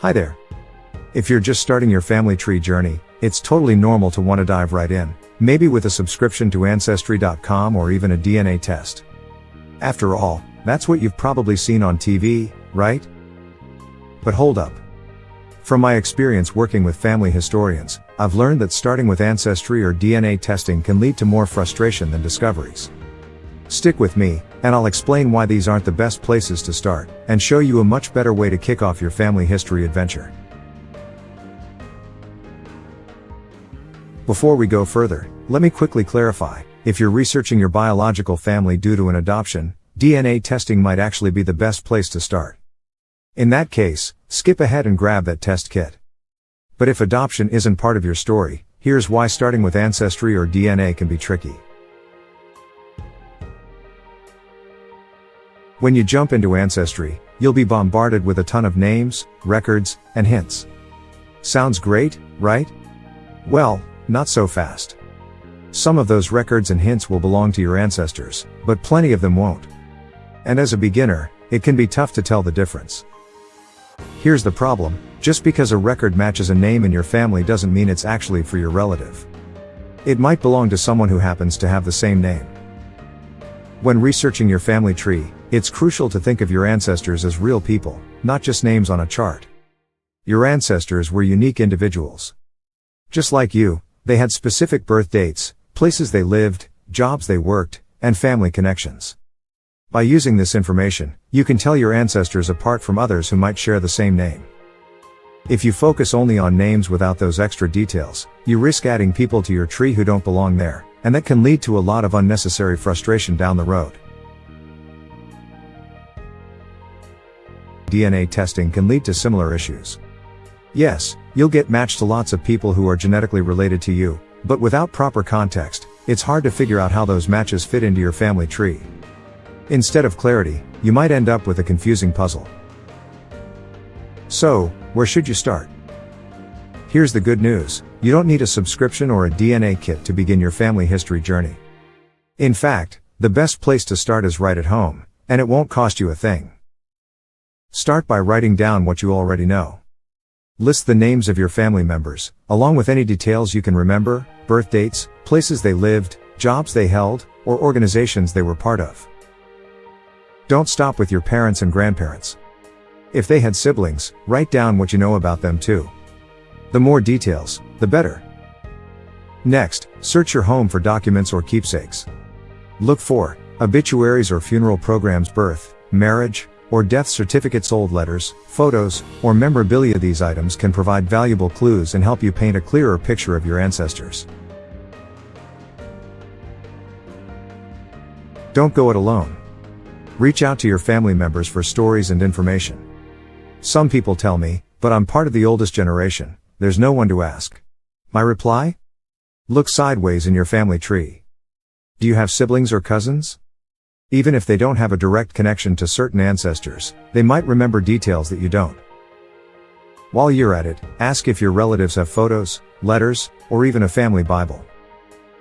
Hi there. If you're just starting your family tree journey, it's totally normal to want to dive right in, maybe with a subscription to Ancestry.com or even a DNA test. After all, that's what you've probably seen on TV, right? But hold up. From my experience working with family historians, I've learned that starting with Ancestry or DNA testing can lead to more frustration than discoveries. Stick with me, and I'll explain why these aren't the best places to start, and show you a much better way to kick off your family history adventure. Before we go further, let me quickly clarify, if you're researching your biological family due to an adoption, DNA testing might actually be the best place to start. In that case, skip ahead and grab that test kit. But if adoption isn't part of your story, here's why starting with Ancestry or DNA can be tricky. When you jump into Ancestry, you'll be bombarded with a ton of names, records, and hints. Sounds great, right? Well, not so fast. Some of those records and hints will belong to your ancestors, but plenty of them won't. And as a beginner, it can be tough to tell the difference. Here's the problem: just because a record matches a name in your family doesn't mean it's actually for your relative. It might belong to someone who happens to have the same name. When researching your family tree, it's crucial to think of your ancestors as real people, not just names on a chart. Your ancestors were unique individuals. Just like you, they had specific birth dates, places they lived, jobs they worked, and family connections. By using this information, you can tell your ancestors apart from others who might share the same name. If you focus only on names without those extra details, you risk adding people to your tree who don't belong there, and that can lead to a lot of unnecessary frustration down the road. DNA testing can lead to similar issues. Yes, you'll get matched to lots of people who are genetically related to you, but without proper context, it's hard to figure out how those matches fit into your family tree. Instead of clarity, you might end up with a confusing puzzle. So, where should you start? Here's the good news: you don't need a subscription or a DNA kit to begin your family history journey. In fact, the best place to start is right at home, and it won't cost you a thing. Start by writing down what you already know. List the names of your family members, along with any details you can remember: birth dates, places they lived, jobs they held, or organizations they were part of. Don't stop with your parents and grandparents. If they had siblings, write down what you know about them too. The more details, the better. Next, search your home for documents or keepsakes. Look for obituaries or funeral programs, birth, marriage, or death certificates, old letters, photos, or memorabilia. These items can provide valuable clues and help you paint a clearer picture of your ancestors. Don't go it alone. Reach out to your family members for stories and information. Some people tell me, "But I'm part of the oldest generation, there's no one to ask." My reply? Look sideways in your family tree. Do you have siblings or cousins? Even if they don't have a direct connection to certain ancestors, they might remember details that you don't. While you're at it, ask if your relatives have photos, letters, or even a family Bible.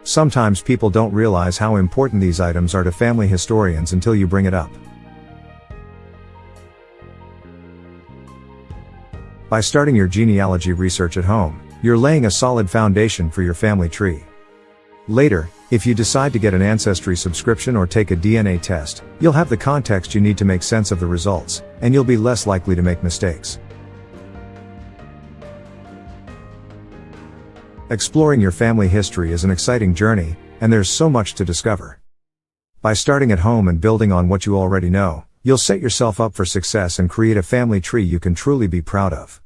Sometimes people don't realize how important these items are to family historians until you bring it up. By starting your genealogy research at home, you're laying a solid foundation for your family tree. Later, if you decide to get an Ancestry subscription or take a DNA test, you'll have the context you need to make sense of the results, and you'll be less likely to make mistakes. Exploring your family history is an exciting journey, and there's so much to discover. By starting at home and building on what you already know, you'll set yourself up for success and create a family tree you can truly be proud of.